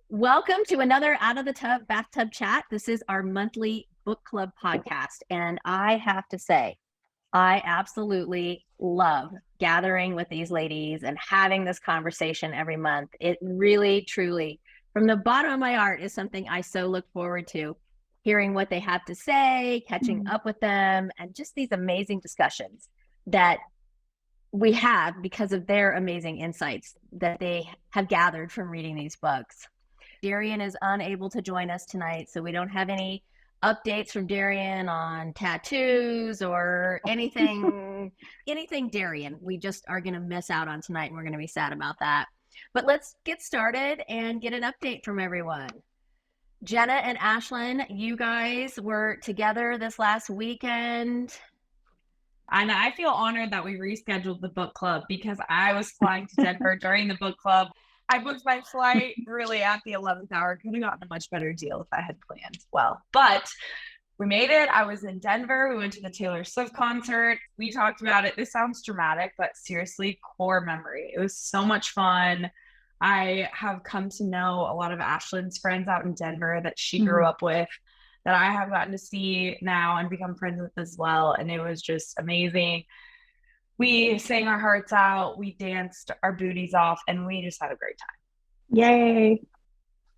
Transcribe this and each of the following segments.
Welcome to another Out of the Tub Bathtub Chat. This is our monthly book club podcast. And I have to say, I absolutely love gathering with these ladies and having this conversation every month. It really, truly, from the bottom of my heart, is something I so look forward to. Hearing what they have to say, catching up with them, and just these amazing discussions that we have because of their amazing insights that they have gathered from reading these books. Darian is unable to join us tonight, so we don't have any updates from Darian on tattoos or anything Darian. We just are going to miss out on tonight, and we're going to be sad about that. But let's get started and get an update from everyone. Jenna and Ashlyn, you guys were together this last weekend. And I feel honored that we rescheduled the book club because I was flying to Denver during the book club. I booked my flight really at the 11th hour. Could have gotten a much better deal if I had planned well. But we made it. I was in Denver. We went to the Taylor Swift concert. We talked about it. This sounds dramatic, but seriously, core memory. It was so much fun. I have come to know a lot of Ashlyn's friends out in Denver that she grew up with, that I have gotten to see now and become friends with as well. And it was just amazing. We sang our hearts out, we danced our booties off, and we just had a great time. Yay.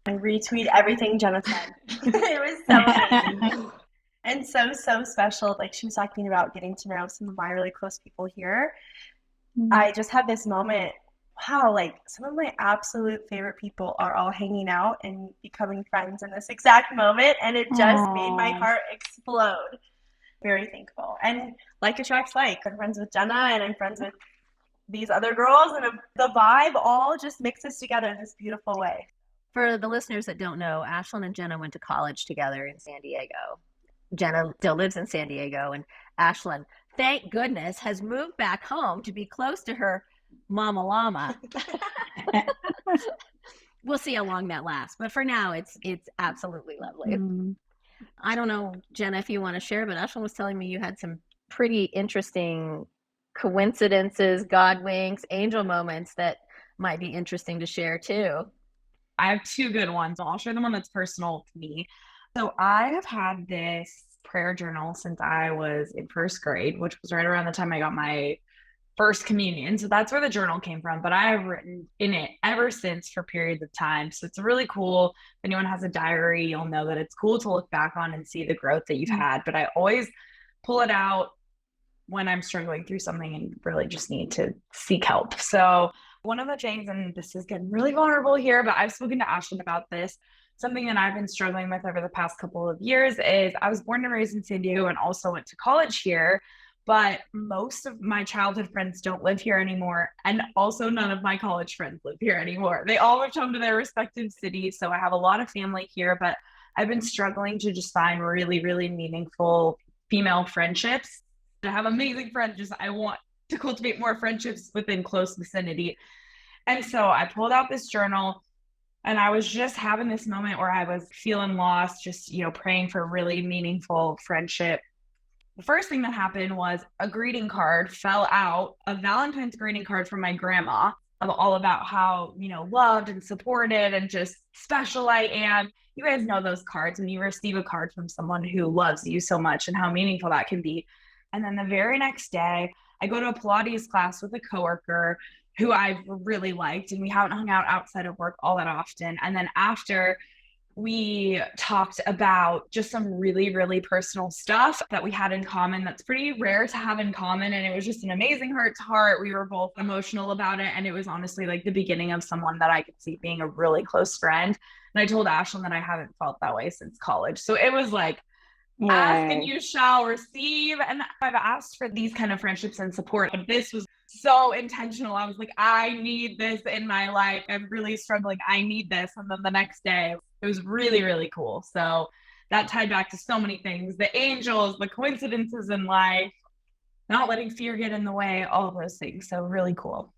I retweet everything Jenna said. It was so amazing. And so special. Like, she was talking about getting to know some of my really close people here. I just had this moment, wow, like some of my absolute favorite people are all hanging out and becoming friends in this exact moment. And it just made my heart explode. Very thankful. And like attracts like. I'm friends with Jenna and I'm friends with these other girls, and the vibe all just mixes together in this beautiful way. For the listeners that don't know, Ashlyn and Jenna went to college together in San Diego. Jenna still lives in San Diego, and Ashlyn, thank goodness, has moved back home to be close to her mama llama. We'll see how long that lasts, but for now, it's absolutely lovely. I don't know, Jenna, if you want to share, but Ashlyn was telling me you had some pretty interesting coincidences, God winks, angel moments that might be interesting to share too. I have two good ones. I'll share the one that's personal to me. So I have had this prayer journal since I was in first grade, which was right around the time I got my first communion. So that's where the journal came from. But I have written in it ever since for periods of time. So it's really cool. If anyone has a diary, you'll know that it's cool to look back on and see the growth that you've had. But I always pull it out when I'm struggling through something and really just need to seek help. So one of the things, and this is getting really vulnerable here, but I've spoken to Ashlyn about this, something that I've been struggling with over the past couple of years is I was born and raised in San Diego and also went to college here, but most of my childhood friends don't live here anymore. And also none of my college friends live here anymore. They all moved home to their respective cities. So I have a lot of family here, but I've been struggling to just find really, really meaningful female friendships. To have amazing friends, just I want to cultivate more friendships within close vicinity. And so I pulled out this journal and I was just having this moment where I was feeling lost, just, praying for really meaningful friendship. The first thing that happened was a greeting card fell out, a Valentine's greeting card from my grandma, all about how, loved and supported and just special I am. You guys know those cards when you receive a card from someone who loves you so much and how meaningful that can be. And then the very next day, I go to a Pilates class with a coworker who I've really liked, and we haven't hung out outside of work all that often. And then after, we talked about just some really, really personal stuff that we had in common that's pretty rare to have in common. And it was just an amazing heart to heart. We were both emotional about it. And it was honestly like the beginning of someone that I could see being a really close friend. And I told Ashlyn that I haven't felt that way since college. So it was like, ask and you shall receive. And I've asked for these kind of friendships and support, but this was so intentional. I was like, I need this in my life. I'm really struggling. I need this. And then the next day, it was really, really cool. So that tied back to so many things, the angels, the coincidences in life, not letting fear get in the way, all of those things. So really cool.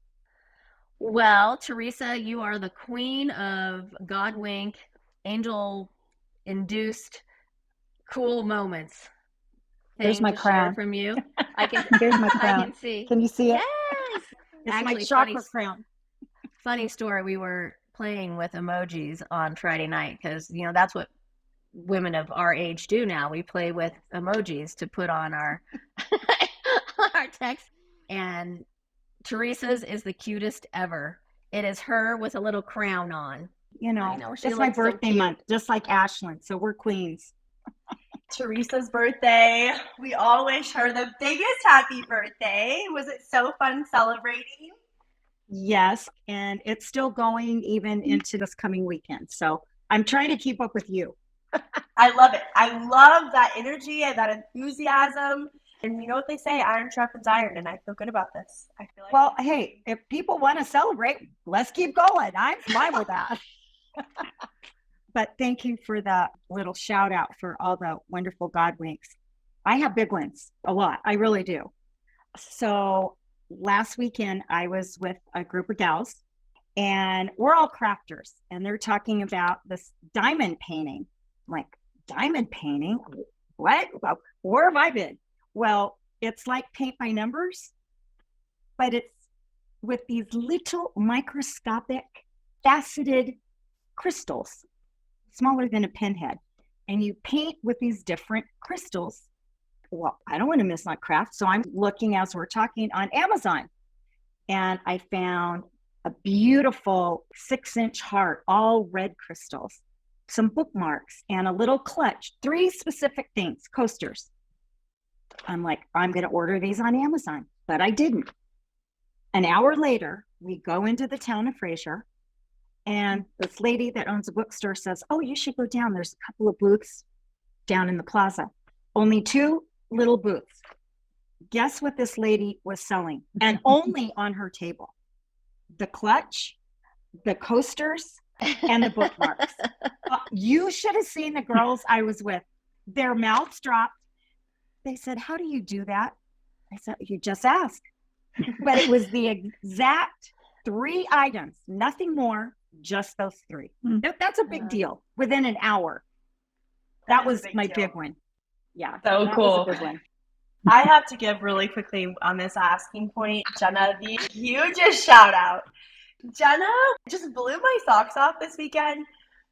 Well, Teresa, you are the queen of God wink, angel induced cool moments. There's my crown from you. Here's my crown. I can see. Can you see it? Yes. It's actually, my chakra crown. Funny story. We were playing with emojis on Friday night because, that's what women of our age do now. We play with emojis to put on our our text. And Teresa's is the cutest ever. It is her with a little crown on. You know, I know, she it's my looks so birthday cute. month, just like Ashlyn. So we're queens. Teresa's birthday. We all wish her the biggest happy birthday. Was it so fun celebrating? Yes, and it's still going even into this coming weekend. So I'm trying to keep up with you. I love it. I love that energy and that enthusiasm. And you know what they say, iron sharpens iron, and I feel good about this. I feel like Well, hey, if people want to celebrate, let's keep going. I'm fine with that. But thank you for the little shout out for all the wonderful God winks. I have big ones, a lot. I really do. So last weekend, I was with a group of gals, and we're all crafters, and they're talking about this diamond painting. I'm like, diamond painting? What? Well, where have I been? Well, it's like paint by numbers, but it's with these little microscopic faceted crystals, smaller than a pinhead. And you paint with these different crystals. Well, I don't want to miss my craft. So I'm looking as we're talking on Amazon. And I found a beautiful 6-inch heart, all red crystals, some bookmarks, and a little clutch, 3 specific things, coasters. I'm like, I'm going to order these on Amazon, but I didn't. An hour later, we go into the town of Fraser, and this lady that owns a bookstore says, oh, you should go down. There's a couple of booths down in the plaza. Only 2 little booths. Guess what this lady was selling? And only on her table. The clutch, the coasters, and the bookmarks. You should have seen the girls I was with. Their mouths dropped. They said, how do you do that? I said, you just ask. But it was the exact 3 items, nothing more, just those 3. That's a big deal within an hour. That was my big one. Yeah. So that cool. was a big one. I have to give really quickly on this asking point, Jenna, the hugest shout out. Jenna just blew my socks off this weekend.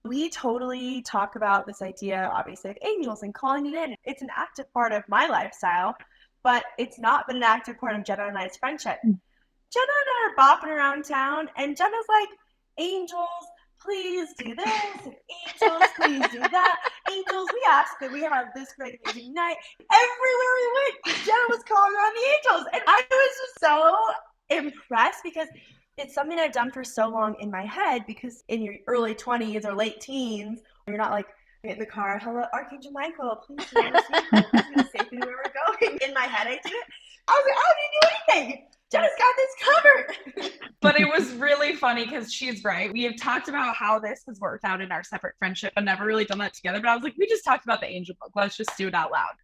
We totally talk about this idea, obviously, of angels and calling it in. It's an active part of my lifestyle, but it's not been an active part of Jenna and I's friendship. Jenna and I are bopping around town, and Jenna's like, angels, please do this. Angels, please do that. Angels, we ask that we have this great amazing night. Everywhere we went, Jenna was calling on the angels. And I was just so impressed because it's something I've done for so long in my head, because in your early 20s or late teens, you're not like, in the car, hello, Archangel Michael, please do this safely where we're going. In my head, I do it. I was like, I don't need to do anything. Jenna's got this covered. But it was really funny because she's right. We have talked about how this has worked out in our separate friendship and never really done that together. But I was like, we just talked about the angel book. Let's just do it out loud.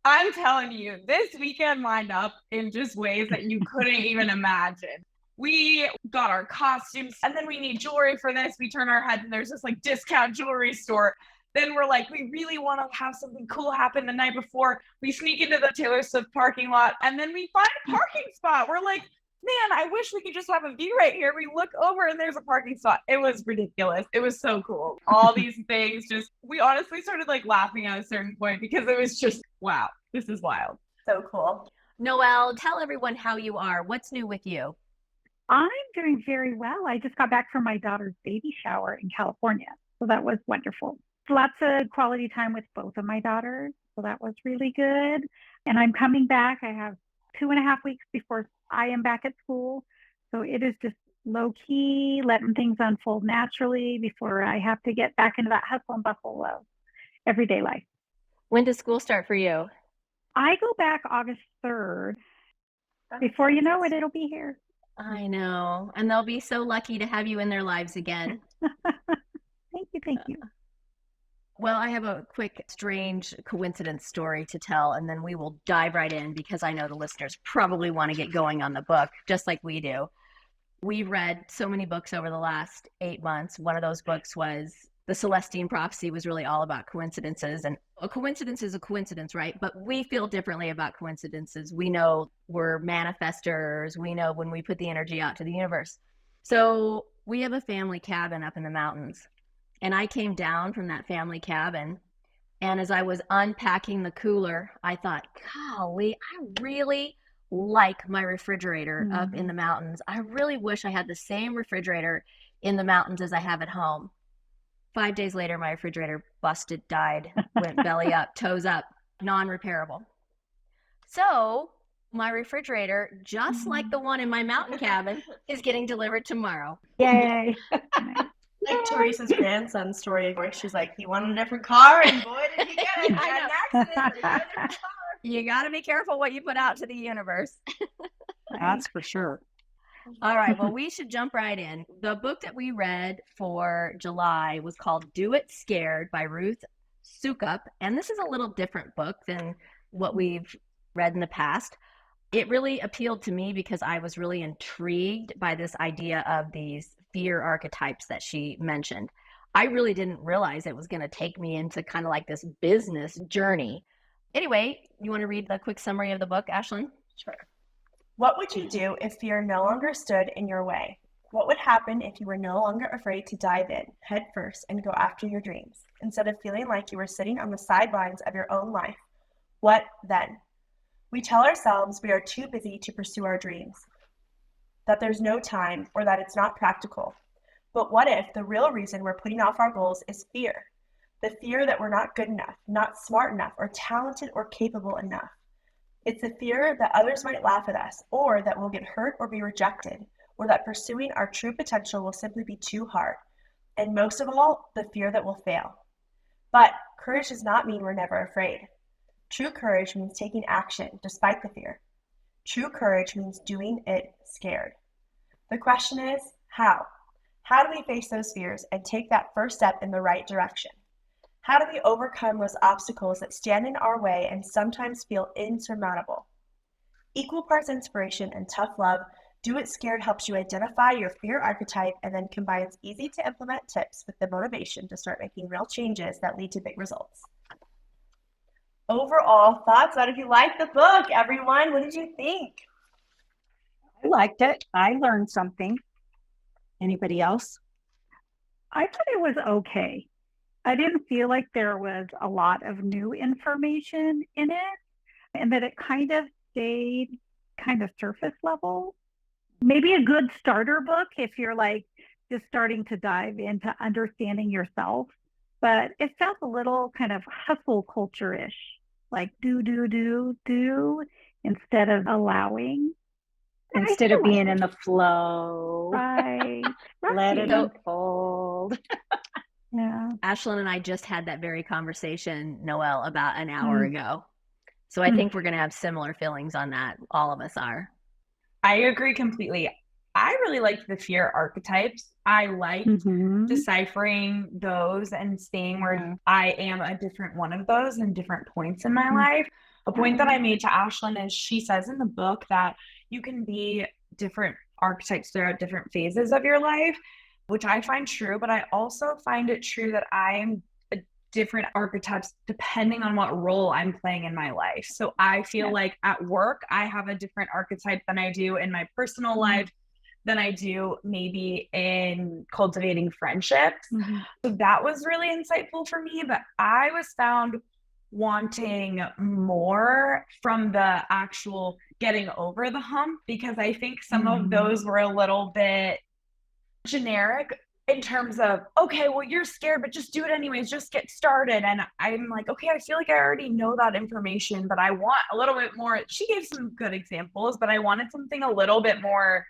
I'm telling you, this weekend lined up in just ways that you couldn't even imagine. We got our costumes, and then we need jewelry for this. We turn our heads and there's this like discount jewelry store. Then we're like, we really want to have something cool happen the night before. We sneak into the Taylor Swift parking lot, and then we find a parking spot. We're like, man, I wish we could just have a view right here. We look over and there's a parking spot. It was ridiculous. It was so cool. All these things, we honestly started like laughing at a certain point because it was just, wow, this is wild. So cool. Noelle, tell everyone how you are. What's new with you? I'm doing very well. I just got back from my daughter's baby shower in California, so that was wonderful. Lots of quality time with both of my daughters, so that was really good. And I'm coming back. I have 2.5 weeks before I am back at school, so it is just low-key, letting things unfold naturally before I have to get back into that hustle and bustle of everyday life. When does school start for you? I go back August 3rd. Before you know it, it'll be here. I know. And they'll be so lucky to have you in their lives again. Thank you. Well, I have a quick, strange coincidence story to tell, and then we will dive right in because I know the listeners probably want to get going on the book, just like we do. We read so many books over the last 8 months. One of those books was The Celestine Prophecy, was really all about coincidences. And a coincidence is a coincidence, right? But we feel differently about coincidences. We know we're manifestors. We know when we put the energy out to the universe. So We have a family cabin up in the mountains, and I came down from that family cabin, and as I was unpacking the cooler, I thought, golly, I really like my refrigerator up in the mountains. I really wish I had the same refrigerator in the mountains as I have at home. 5 days later, my refrigerator busted, died, went belly up, toes up, non-repairable. So my refrigerator, just like the one in my mountain cabin, is getting delivered tomorrow. Yay. Like Teresa's grandson's story where she's like, he wanted a different car, and boy, did he get it. He had an accident, but he got a different car. You got to be careful what you put out to the universe. That's for sure. All right. Well, we should jump right in. The book that we read for July was called Do It Scared by Ruth Soukup. And this is a little different book than what we've read in the past. It really appealed to me because I was really intrigued by this idea of these fear archetypes that she mentioned. I really didn't realize it was going to take me into kind of like this business journey. Anyway, you want to read the quick summary of the book, Ashlyn? Sure. What would you do if fear no longer stood in your way? What would happen if you were no longer afraid to dive in, head first, and go after your dreams, instead of feeling like you were sitting on the sidelines of your own life? What then? We tell ourselves we are too busy to pursue our dreams, that there's no time, or that it's not practical. But what if the real reason we're putting off our goals is fear? The fear that we're not good enough, not smart enough, or talented or capable enough. It's the fear that others might laugh at us, or that we'll get hurt or be rejected, or that pursuing our true potential will simply be too hard. And most of all, the fear that we'll fail. But courage does not mean we're never afraid. True courage means taking action despite the fear. True courage means doing it scared. The question is, how? How do we face those fears and take that first step in the right direction? How do we overcome those obstacles that stand in our way and sometimes feel insurmountable? Equal parts inspiration and tough love, Do It Scared helps you identify your fear archetype and then combines easy to implement tips with the motivation to start making real changes that lead to big results. Overall thoughts on if you liked the book, everyone. What did you think? I liked it. I learned something. Anybody else? I thought it was okay. I didn't feel like there was a lot of new information in it, and that it kind of stayed kind of surface level. Maybe a good starter book if you're like just starting to dive into understanding yourself, but it felt a little kind of hustle culture-ish, like do, instead of allowing. Instead of being in the flow. Right. Let it So- unfold. Yeah. Ashlyn and I just had that very conversation, Noelle, about an hour ago. So I think we're going to have similar feelings on that. All of us are. I agree completely. I really liked the fear archetypes. I liked deciphering those and seeing where I am a different one of those in different points in my life. A point that I made to Ashlyn is she says in the book that you can be different archetypes throughout different phases of your life, which I find true, but I also find it true that I'm different archetypes depending on what role I'm playing in my life. So I feel like at work, I have a different archetype than I do in my personal life, than I do maybe in cultivating friendships. So that was really insightful for me, but I was found wanting more from the actual getting over the hump, because I think some of those were a little bit generic in terms of, okay, well, you're scared, but just do it anyways, just get started. And I'm like, okay, I feel like I already know that information, but I want a little bit more. She gave some good examples, but I wanted something a little bit more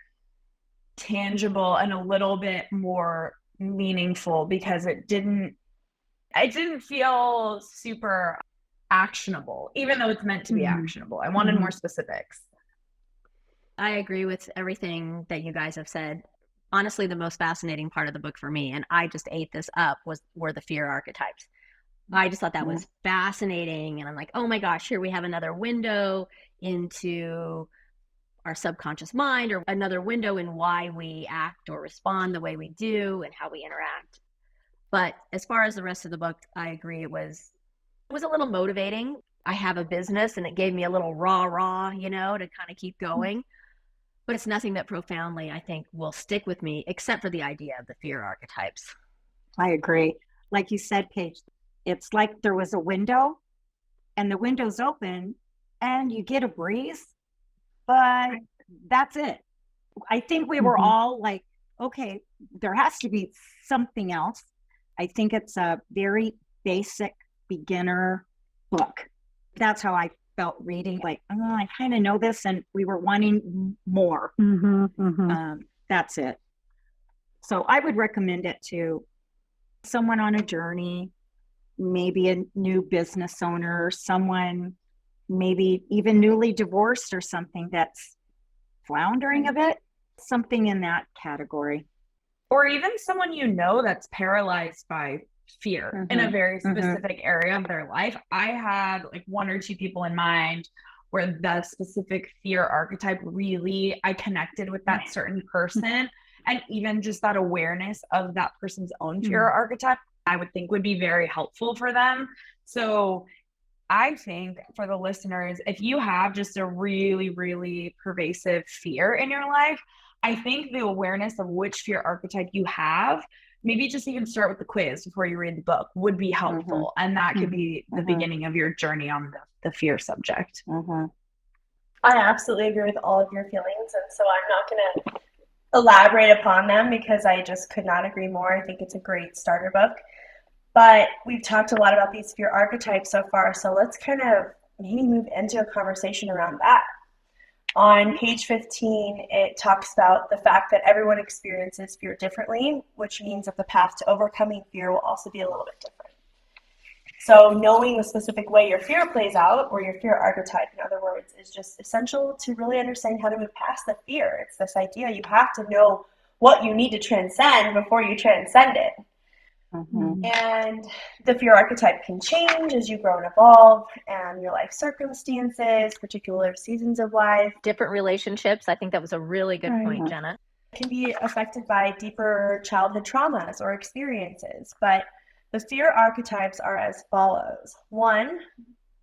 tangible and a little bit more meaningful, because it didn't feel super actionable, even though it's meant to be actionable. I wanted more specifics. I agree with everything that you guys have said. Honestly, the most fascinating part of the book for me, and I just ate this up, were the fear archetypes. I just thought that was fascinating. And I'm like, oh my gosh, here we have another window into our subconscious mind, or another window in why we act or respond the way we do and how we interact. But as far as the rest of the book, I agree. It was a little motivating. I have a business and it gave me a little rah, to kind of keep going. but it's nothing that profoundly, I think, will stick with me, except for the idea of the fear archetypes. I agree. Like you said, Paige, it's like there was a window and the window's open and you get a breeze, but that's it. I think we were all like, okay, there has to be something else. I think it's a very basic beginner book. That's how I felt reading, like, oh, I kind of know this, and we were wanting more. That's it. So I would recommend it to someone on a journey, maybe a new business owner, someone maybe even newly divorced or something that's floundering a bit, something in that category. Or even someone that's paralyzed by fear in a very specific area of their life. I had like one or two people in mind where the specific fear archetype really, I connected with that certain person. And even just that awareness of that person's own fear archetype, I would think would be very helpful for them. So I think for the listeners, if you have just a really, really pervasive fear in your life, I think the awareness of which fear archetype you have, maybe just even start with the quiz before you read the book, would be helpful. And that could be the beginning of your journey on the fear subject. I absolutely agree with all of your feelings. And so I'm not going to elaborate upon them because I just could not agree more. I think it's a great starter book. But we've talked a lot about these fear archetypes so far. So let's kind of maybe move into a conversation around that. On page 15, it talks about the fact that everyone experiences fear differently, which means that the path to overcoming fear will also be a little bit different. So knowing the specific way your fear plays out, or your fear archetype, in other words, is just essential to really understand how to move past the fear. It's this idea you have to know what you need to transcend before you transcend it. And the fear archetype can change as you grow and evolve, and your life circumstances, particular seasons of life, different relationships. I think that was a really good point, Jenna. Can be affected by deeper childhood traumas or experiences. But the fear archetypes are as follows. 1,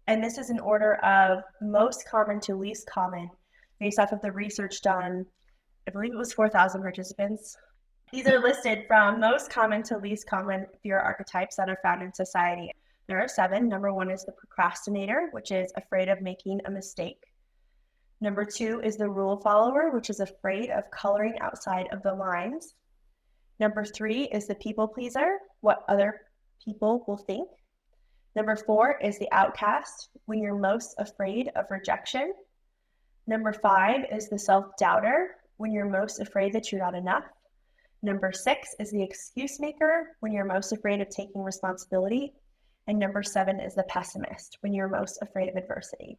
and this is in order of most common to least common, based off of the research done, I believe it was 4,000 participants. These are listed from most common to least common fear archetypes that are found in society. There are 7. Number 1 is the procrastinator, which is afraid of making a mistake. Number 2 is the rule follower, which is afraid of coloring outside of the lines. Number 3 is the people pleaser, what other people will think. Number 4 is the outcast, when you're most afraid of rejection. Number 5 is the self-doubter, when you're most afraid that you're not enough. Number 6 is the excuse maker, when you're most afraid of taking responsibility. And number 7 is the pessimist, when you're most afraid of adversity.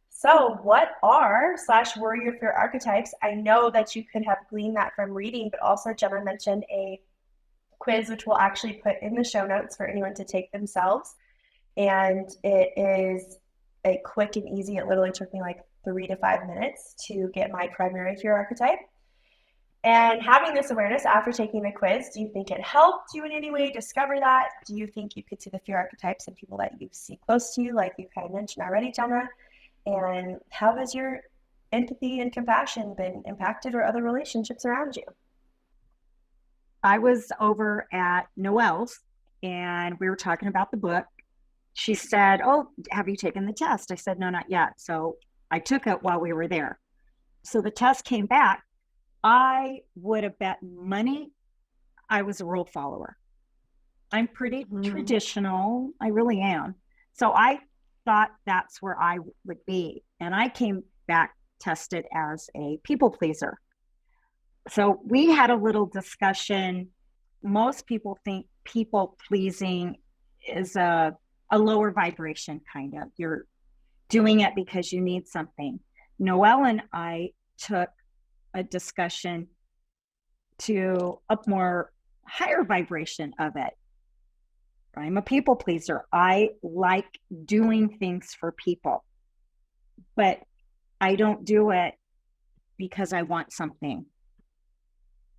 So what were your fear archetypes? I know that you could have gleaned that from reading, but also Jenna mentioned a quiz, which we'll actually put in the show notes for anyone to take themselves. And it is a quick and easy, it literally took me like 3 to 5 minutes to get my primary fear archetype. And having this awareness after taking the quiz, do you think it helped you in any way discover that? Do you think you could see the fear archetypes in people that you see close to you, like you kind of mentioned already, Jenna? And how has your empathy and compassion been impacted, or other relationships around you? I was over at Noelle's and we were talking about the book. She said, "Oh, have you taken the test?" I said, "No, not yet." So I took it while we were there. So the test came back. I would have bet money I was a rule follower. I'm pretty traditional. I really am. So I thought that's where I would be. And I came back tested as a people pleaser. So we had a little discussion. Most people think people pleasing is a lower vibration, kind of. You're doing it because you need something. Noelle and I took a discussion to a more higher vibration of it. I'm a people pleaser. I like doing things for people, but I don't do it because I want something.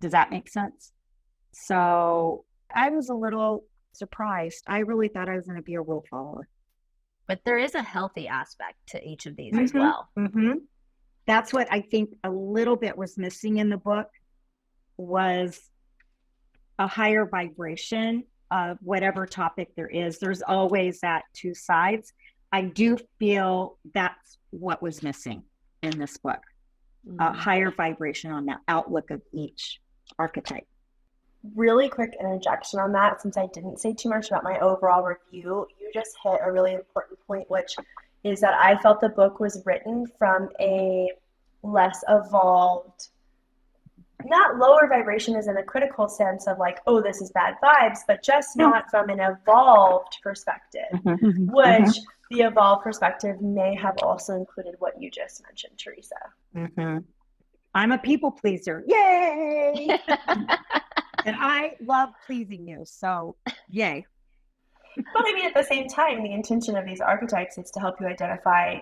Does that make sense? So I was a little surprised. I really thought I was going to be a rule follower. But there is a healthy aspect to each of these as well. That's what I think a little bit was missing in the book, was a higher vibration of whatever topic there is. There's always that two sides. I do feel that's what was missing in this book, a higher vibration on that outlook of each archetype. Really quick interjection on that, since I didn't say too much about my overall review. You just hit a really important point, which is that I felt the book was written from a less evolved, not lower vibration as in a critical sense of like, oh, this is bad vibes, but just not from an evolved perspective, which the evolved perspective may have also included what you just mentioned, Teresa. I'm a people pleaser. Yay! And I love pleasing you. So yay. But I mean, at the same time, the intention of these archetypes is to help you identify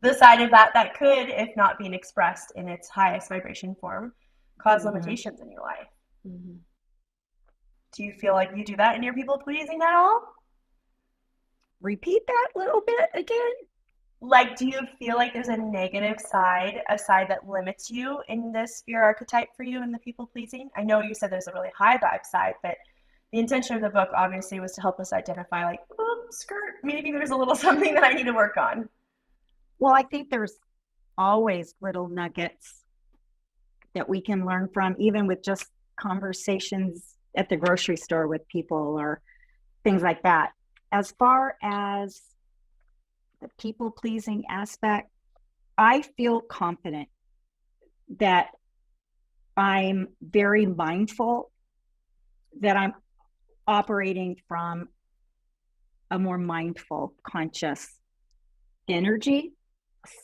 the side of that could, if not being expressed in its highest vibration form, cause limitations in your life. Do you feel like you do that in your people pleasing at all? Repeat that little bit again. Like, do you feel like there's a negative side, a side that limits you in this sphere archetype for you in the people pleasing? I know you said there's a really high vibe side, but the intention of the book obviously was to help us identify, like, oh, skirt, maybe there's a little something that I need to work on. Well, I think there's always little nuggets that we can learn from, even with just conversations at the grocery store with people or things like that. As far as the people pleasing aspect, I feel confident that I'm very mindful, that I'm operating from a more mindful, conscious energy.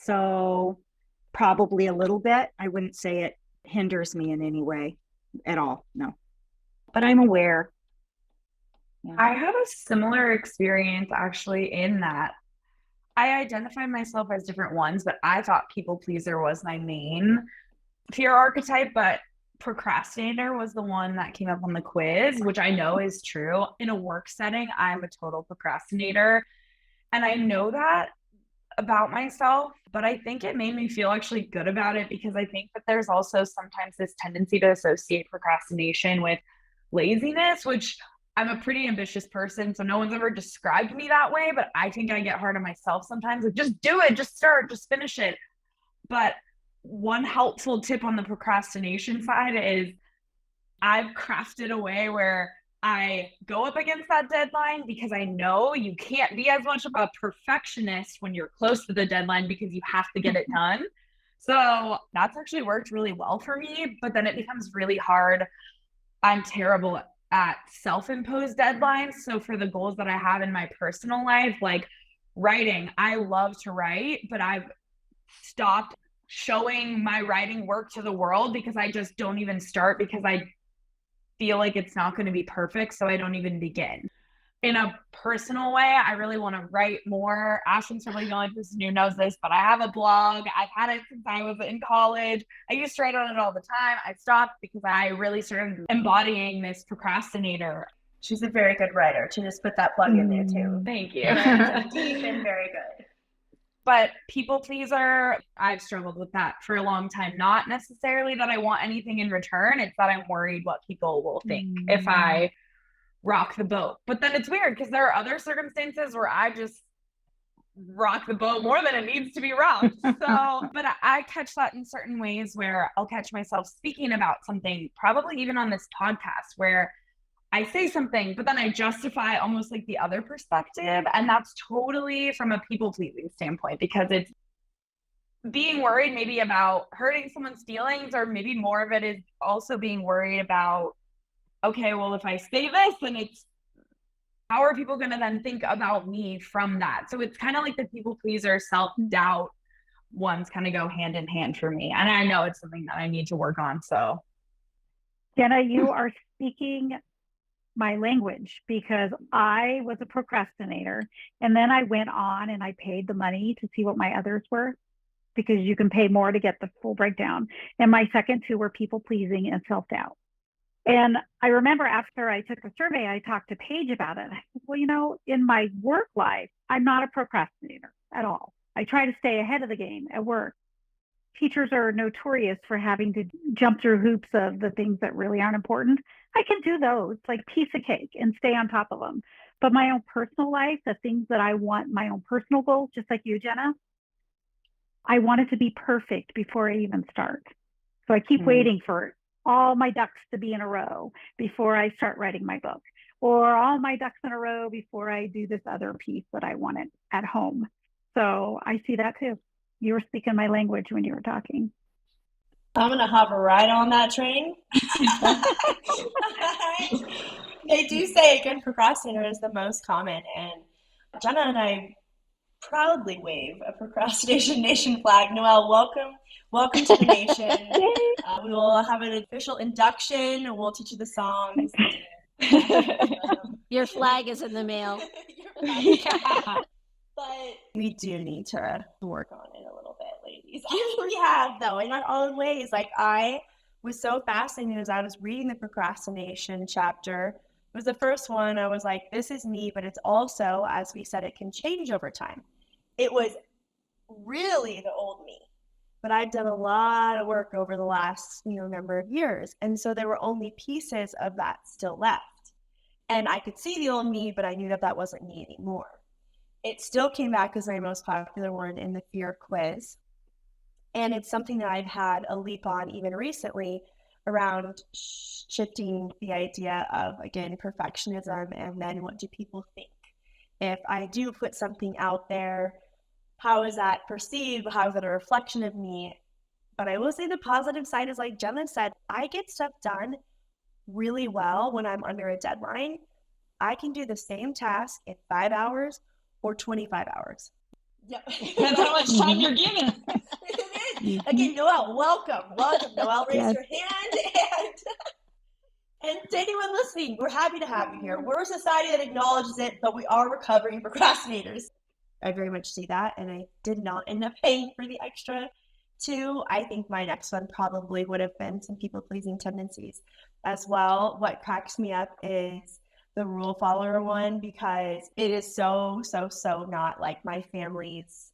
So probably a little bit. I wouldn't say it hinders me in any way at all. No, but I'm aware. I have a similar experience actually in that I identify myself as different ones, but I thought people pleaser was my main fear archetype, but procrastinator was the one that came up on the quiz, which I know is true. In a work setting, I'm a total procrastinator. And I know that about myself, but I think it made me feel actually good about it, because I think that there's also sometimes this tendency to associate procrastination with laziness, which I'm a pretty ambitious person, so no one's ever described me that way, but I think I get hard on myself sometimes. Like, just do it, just start, just finish it. But one helpful tip on the procrastination side is I've crafted a way where I go up against that deadline, because I know you can't be as much of a perfectionist when you're close to the deadline, because you have to get it done. So that's actually worked really well for me, but then it becomes really hard. I'm terrible at self-imposed deadlines. So for the goals that I have in my personal life, like writing, I love to write, but I've stopped showing my writing work to the world because I just don't even start, because I feel like it's not going to be perfect. So I don't even begin. In a personal way, I really want to write more. Ashlyn's probably the only person who knows this, but I have a blog. I've had it since I was in college. I used to write on it all the time. I stopped because I really started embodying this procrastinator. She's a very good writer. She just put that plug in there too. Thank you. Deep and very good. But people pleaser, I've struggled with that for a long time. Not necessarily that I want anything in return. It's that I'm worried what people will think if I rock the boat. But then it's weird, because there are other circumstances where I just rock the boat more than it needs to be rocked. So, but I catch that in certain ways where I'll catch myself speaking about something, probably even on this podcast, where I say something, but then I justify almost like the other perspective. And that's totally from a people pleasing standpoint, because it's being worried maybe about hurting someone's feelings, or maybe more of it is also being worried about, okay, well, if I say this, then it's, how are people going to then think about me from that? So it's kind of like the people pleaser, self-doubt ones kind of go hand in hand for me. And I know it's something that I need to work on. So Jenna, you are speaking my language, because I was a procrastinator, and then I went on and I paid the money to see what my others were, because you can pay more to get the full breakdown. And my second two were people pleasing and self-doubt. And I remember after I took the survey, I talked to Paige about it. I said, well, in my work life, I'm not a procrastinator at all. I try to stay ahead of the game at work. teachers are notorious for having to jump through hoops of the things that really aren't important. I can do those, like piece of cake, and stay on top of them. But my own personal life, the things that I want, my own personal goals, just like you, Jenna, I want it to be perfect before I even start. So I keep waiting for all my ducks to be in a row before I start writing my book, or all my ducks in a row before I do this other piece that I wanted at home. So I see that too. You were speaking my language when you were talking. I'm going to hover right on that train. They do say a good procrastinator is the most common, and Jenna and I proudly wave a Procrastination Nation flag. Noelle, welcome to the nation. We will have an official induction, and we'll teach you the songs. Your flag is in the mail. But we do need to work on it a little bit, ladies. We have, though, in our own ways. Like, I was so fascinated as I was reading the procrastination chapter. It was the first one. I was like, this is me, but it's also, as we said, it can change over time. It was really the old me, but I've done a lot of work over the last, number of years. And so there were only pieces of that still left. And I could see the old me, but I knew that that wasn't me anymore. It still came back as my most popular one in the fear quiz. And it's something that I've had a leap on even recently around shifting the idea of, again, perfectionism, and then what do people think? If I do put something out there, how is that perceived? How is it a reflection of me? But I will say the positive side is, like Jenna said, I get stuff done really well when I'm under a deadline. I can do the same task in 5 hours or 25 hours. Yeah. That's how much time you're given. It is. Again, Noelle, welcome. Noelle, raise your hand. And to anyone listening, we're happy to have you here. We're a society that acknowledges it, but we are recovering procrastinators. I very much see that, and I did not end up paying for the extra 2. I think my next one probably would have been some people-pleasing tendencies as well. What cracks me up is the rule follower one, because it is so not like my family's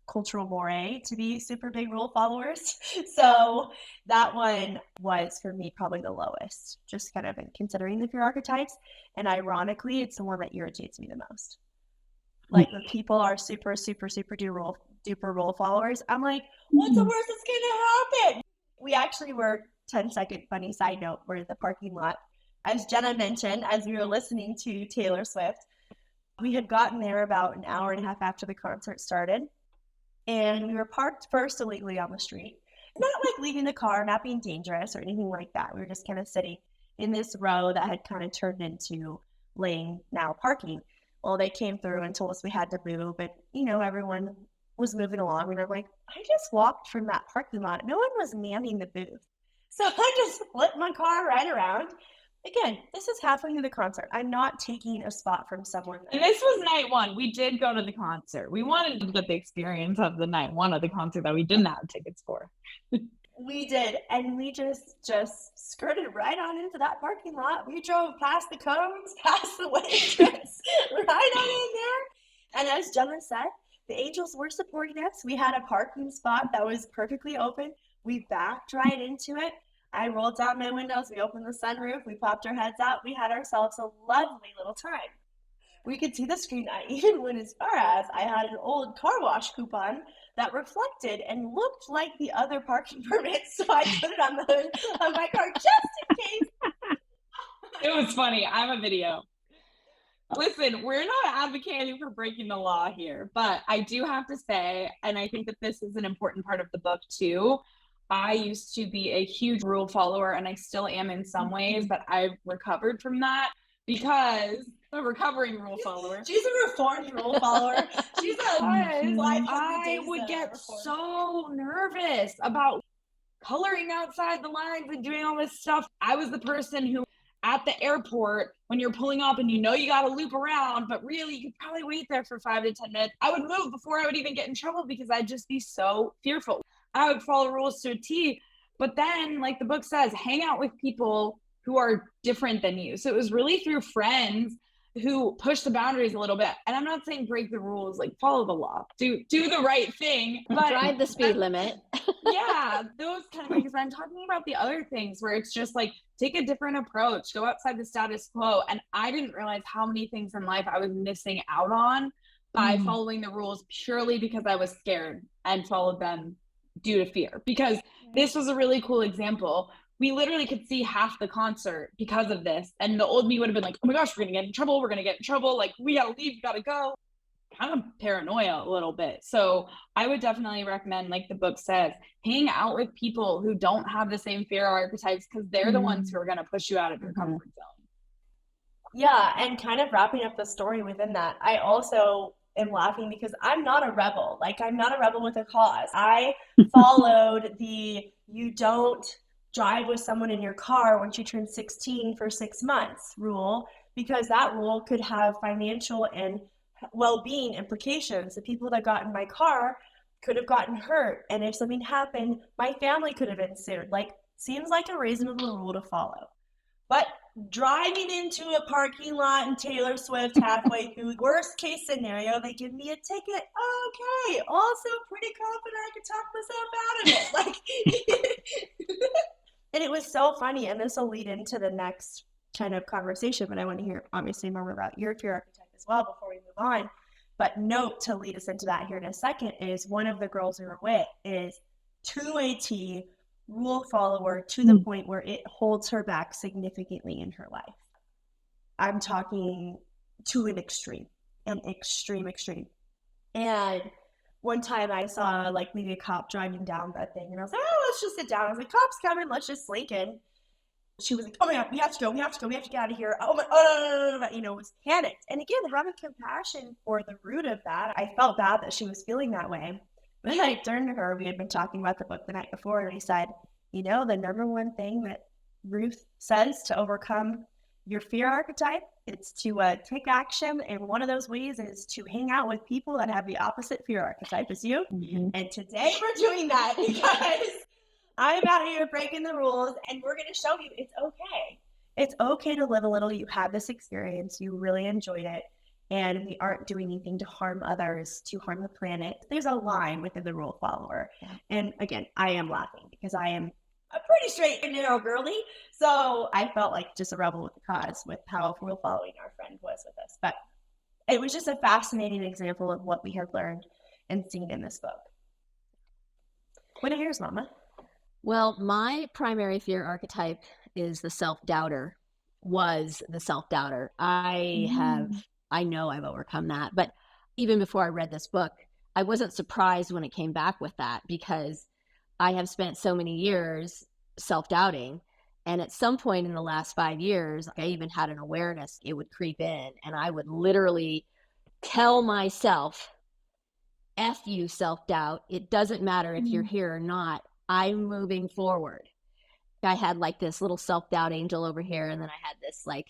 cultural moray to be super big rule followers. So that one was for me probably the lowest, just kind of considering the fear archetypes. And ironically, it's the one that irritates me the most. Like, when people are super duper rule followers, I'm like, what's the worst that's gonna happen? We actually were, 10-second funny side note, we're in the parking lot. As Jenna mentioned, as we were listening to Taylor Swift, we had gotten there about an hour and a half after the concert started. And we were parked first illegally on the street. Not like leaving the car, not being dangerous or anything like that. We were just kind of sitting in this row that had kind of turned into lane now parking. Well, they came through and told us we had to move, and everyone was moving along. We were like, I just walked from that parking lot. No one was manning the booth. So I just flipped my car right around. Again, this is halfway through the concert. I'm not taking a spot from someone. And this was night one. We did go to the concert. We wanted to get the experience of the night one of the concert that we didn't have tickets for. We did, and we just skirted right on into that parking lot. We drove past the cones, past the waitress, right on in there. And as Jenna said, the angels were supporting us. We had a parking spot that was perfectly open. We backed right into it. I rolled down my windows. We opened the sunroof. We popped our heads out. We had ourselves a lovely little time. We could see the screen. I even went as far as I had an old car wash coupon that reflected and looked like the other parking permits. So I put it on the hood of my car just in case. It was funny. I have a video. Listen, we're not advocating for breaking the law here, but I do have to say, and I think that this is an important part of the book too, I used to be a huge rule follower, and I still am in some ways, but I've recovered from that because a recovering rule follower. She's a reformed rule follower. She's a I would get so nervous about coloring outside the lines and doing all this stuff. I was the person who, at the airport, when you're pulling up and you got to loop around, but really you could probably wait there for 5 to 10 minutes. I would move before I would even get in trouble because I'd just be so fearful. I would follow rules to a T, but then, like the book says, hang out with people who are different than you. So it was really through friends who push the boundaries a little bit. And I'm not saying break the rules, like follow the law, do the right thing, but Drive the speed limit. yeah, those kind of things. I'm talking about the other things where it's just like, take a different approach, go outside the status quo. And I didn't realize how many things in life I was missing out on by following the rules purely because I was scared and followed them due to fear. Because this was a really cool example. We literally could see half the concert because of this. And the old me would have been like, oh my gosh, we're going to get in trouble. We're going to get in trouble. Like, we got to leave, we got to go. Kind of paranoia a little bit. So I would definitely recommend, like the book says, hang out with people who don't have the same fear archetypes, because they're the ones who are going to push you out of your comfort zone. Yeah, and kind of wrapping up the story within that, I also am laughing because I'm not a rebel. Like, I'm not a rebel with a cause. I followed the you don't drive with someone in your car once you turn 16 for 6 months rule, because that rule could have financial and well-being implications. The people that got in my car could have gotten hurt, and if something happened, my family could have been sued. Like, seems like a reasonable rule to follow. But driving into a parking lot and Taylor Swift halfway through, worst case scenario, they give me a ticket. Okay, also pretty confident I could talk myself out of it. Like, and it was so funny, and this will lead into the next kind of conversation, but I want to hear obviously more about your fear archetype as well before we move on. But note to lead us into that here in a second is one of the girls we were with is to a T rule follower to the point where it holds her back significantly in her life. I'm talking to an extreme. And one time I saw like maybe a cop driving down that thing, and I was like, oh, let's just sit down. I was like, cop's coming, let's just slink in. She was like, oh my God, we have to go, we have to get out of here. No, you know, was panicked. And again, having compassion for the root of that, I felt bad that she was feeling that way. But then I turned to her, we had been talking about the book the night before, and I said, you know, the number one thing that Ruth says to overcome your fear archetype, it's to take action. And one of those ways is to hang out with people that have the opposite fear archetype as you. And today we're doing that because I'm out here breaking the rules, and we're going to show you it's okay. It's okay to live a little. You had this experience. You really enjoyed it. And we aren't doing anything to harm others, to harm the planet. There's a line within the rule follower. And again, I am laughing because I am a pretty straight and narrow girly. So I felt like just a rebel with the cause with how rule following our friend was with us. But it was just a fascinating example of what we have learned and seen in this book. What are yours, Mama? Well, my primary fear archetype is the self-doubter, was the self-doubter. I know I've overcome that. But even before I read this book, I wasn't surprised when it came back with that, because I have spent so many years self-doubting. And at some point in the last 5 years, I even had an awareness it would creep in, and I would literally tell myself, F you, self-doubt. It doesn't matter if you're here or not. I'm moving forward. I had like this little self-doubt angel over here, and then I had this like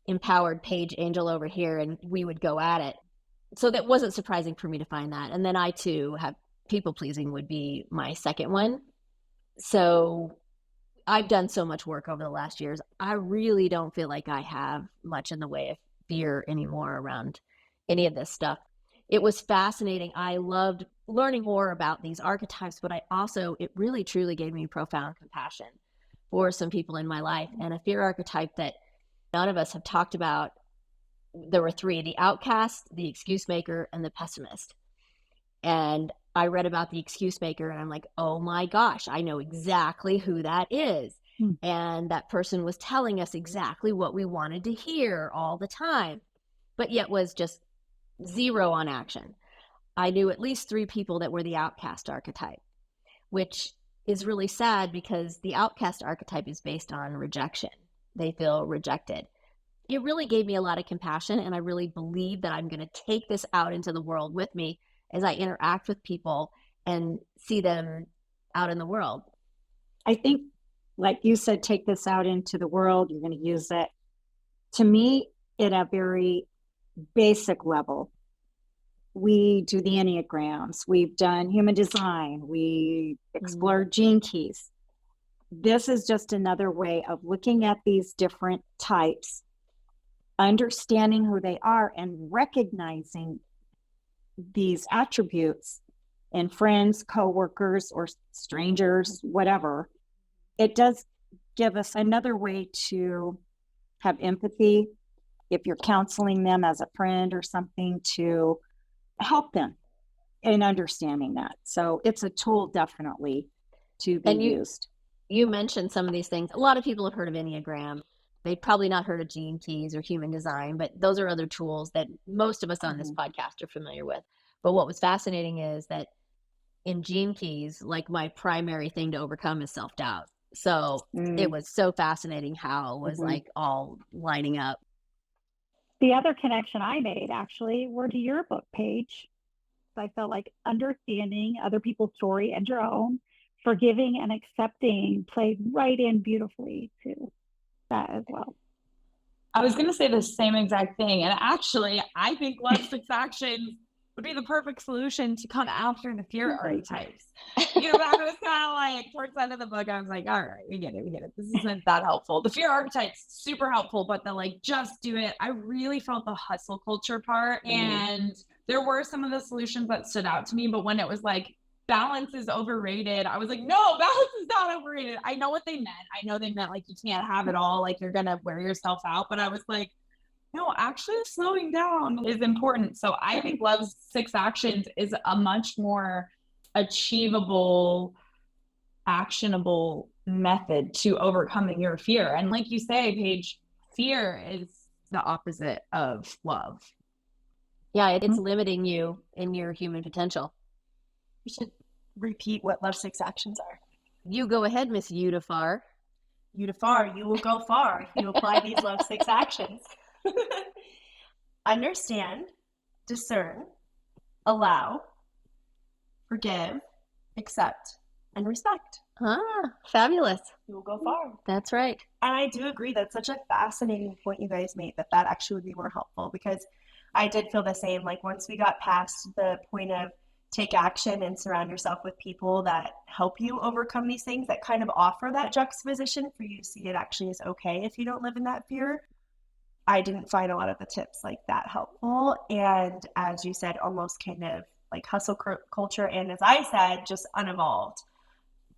empowered page angel over here, and we would go at it. So that wasn't surprising for me to find that. And then I too have people pleasing would be my second one. So I've done so much work over the last years. I really don't feel like I have much in the way of fear anymore around any of this stuff. It was fascinating. I loved learning more about these archetypes, but it really truly gave me profound compassion for some people in my life. And a fear archetype that none of us have talked about, there were 3, the Outcast, the excuse maker, and the Pessimist. And I read about the excuse maker, and I'm like, oh my gosh, I know exactly who that is. And that person was telling us exactly what we wanted to hear all the time, but yet was just zero on action. I knew at least 3 people that were the Outcast archetype, which is really sad because the Outcast archetype is based on rejection. They feel rejected. It really gave me a lot of compassion, and I really believe that I'm going to take this out into the world with me as I interact with people and see them out in the world. I think, like you said, take this out into the world. You're going to use it. To me, at a very basic level, we do the Enneagrams. We've done human design. We explored gene keys. This is just another way of looking at these different types understanding who they are and recognizing these attributes in friends, coworkers, or strangers, whatever, it does give us another way to have empathy. If you're counseling them as a friend or something, to help them in understanding that. So it's a tool definitely to be used. You mentioned some of these things. A lot of people have heard of Enneagram. They've probably not heard of Gene Keys or Human Design, but those are other tools that most of us on this podcast are familiar with. But what was fascinating is that in Gene Keys, like, my primary thing to overcome is self-doubt. So it was so fascinating how it was like all lining up. The other connection I made actually were to your book page. I felt like understanding other people's story and your own, forgiving and accepting played right in beautifully to that as well. I was going to say the same exact thing. And actually, I think Love 6 Actions would be the perfect solution to come after the fear archetypes. You know, that was kind of like towards the end of the book, I was like, all right, we get it. This isn't that helpful. The fear archetypes, super helpful, but the like, just do it. I really felt the hustle culture part. And there were some of the solutions that stood out to me, but when it was like, balance is overrated, I was like, no, balance is not overrated. I know what they meant. I know they meant like, you can't have it all, like you're going to wear yourself out. But I was like, no, actually slowing down is important. So I think Love 6 Actions is a much more achievable, actionable method to overcoming your fear. And like you say, Paige, fear is the opposite of love. Yeah, it's limiting you in your human potential. We should repeat what Love 6 Actions are. You go ahead, Miss Udafar. Udafar, you will go far if you apply these Love 6 Actions. Understand, discern, allow, forgive, accept, and respect. Fabulous. You will go far. That's right. And I do agree. That's such a fascinating point you guys made, that actually would be more helpful, because I did feel the same. Like, once we got past the point of take action and surround yourself with people that help you overcome these things, that kind of offer that juxtaposition for you to see it actually is okay if you don't live in that fear, I didn't find a lot of the tips like that helpful. And as you said, almost kind of like hustle culture. And as I said, just unevolved.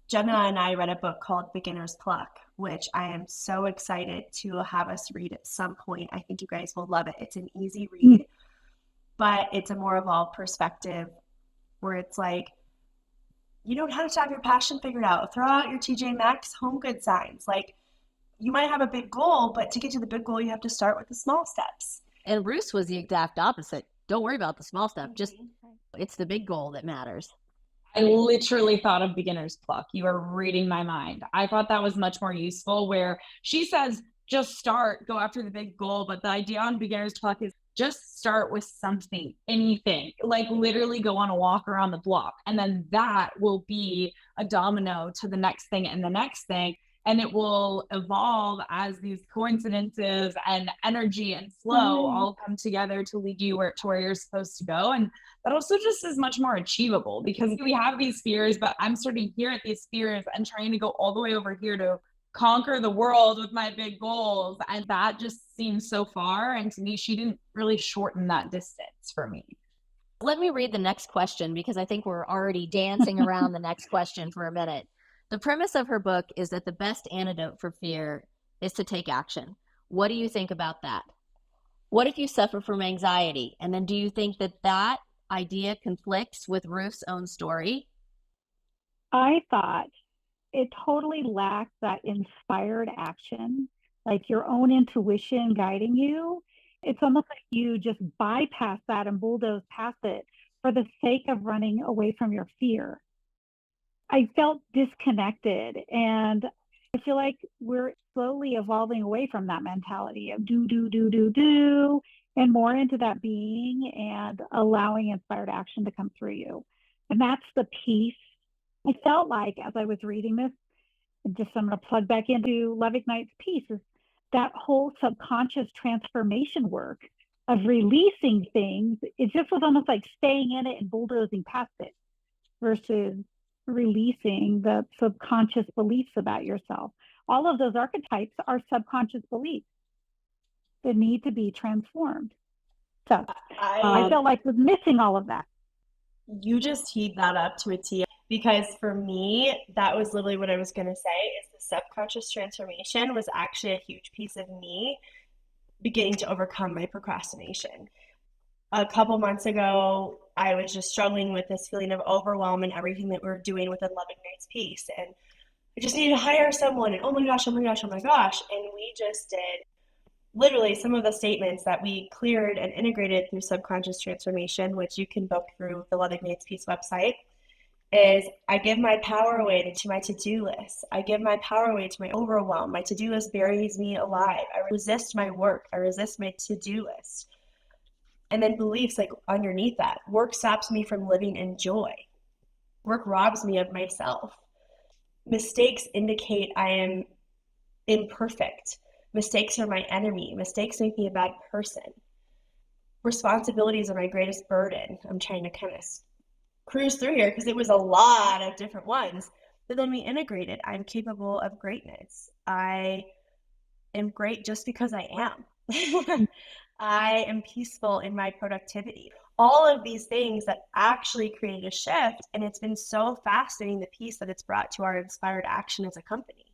Jenna and I read a book called Beginner's Pluck, which I am so excited to have us read at some point. I think you guys will love it. It's an easy read, but it's a more evolved perspective where it's like, you don't have to have your passion figured out. Throw out your TJ Maxx home good signs. Like, you might have a big goal, but to get to the big goal, you have to start with the small steps. And Ruth was the exact opposite. Don't worry about the small stuff. Just, it's the big goal that matters. I literally thought of Beginner's Pluck. You are reading my mind. I thought that was much more useful, where she says, just start, go after the big goal. But the idea on Beginner's Pluck is just start with something, anything, like literally go on a walk around the block. And then that will be a domino to the next thing and the next thing. And it will evolve as these coincidences and energy and flow all come together to lead you to where you're supposed to go. And that also just is much more achievable, because we have these fears, but I'm starting here at these fears and trying to go all the way over here to conquer the world with my big goals. And that just seems so far. And to me, she didn't really shorten that distance for me. Let me read the next question, because I think we're already dancing around the next question for a minute. The premise of her book is that the best antidote for fear is to take action. What do you think about that? What if you suffer from anxiety? And then do you think that that idea conflicts with Ruth's own story? I thought it totally lacks that inspired action, like your own intuition guiding you. It's almost like you just bypass that and bulldoze past it for the sake of running away from your fear. I felt disconnected, and I feel like we're slowly evolving away from that mentality of do, and more into that being and allowing inspired action to come through you. And that's the piece I felt like as I was reading this. Just I'm going to plug back into Love Ignites piece, is that whole subconscious transformation work of releasing things. It just was almost like staying in it and bulldozing past it, versus releasing the subconscious beliefs about yourself. All of those archetypes are subconscious beliefs. the need to be transformed. So I I felt like was missing all of that. You just teed that up to a T, because for me, that was literally what I was going to say, is the subconscious transformation was actually a huge piece of me beginning to overcome my procrastination. A couple months ago, I was just struggling with this feeling of overwhelm and everything that we're doing within Loving Nights Peace. And I just needed to hire someone, and oh my gosh, oh my gosh, oh my gosh. And we just did literally some of the statements that we cleared and integrated through subconscious transformation, which you can book through the Loving Nights Peace website, is I give my power away to my to-do list. I give my power away to my overwhelm. My to-do list buries me alive. I resist my work. I resist my to-do list. And then beliefs like underneath that. Work stops me from living in joy. Work robs me of myself. Mistakes indicate I am imperfect. Mistakes are my enemy. Mistakes make me a bad person. Responsibilities are my greatest burden. I'm trying to kind of cruise through here because it was a lot of different ones. But then we integrated. I'm capable of greatness. I am great just because I am. I am peaceful in my productivity. All of these things that actually created a shift. And it's been so fascinating, the piece that it's brought to our inspired action as a company.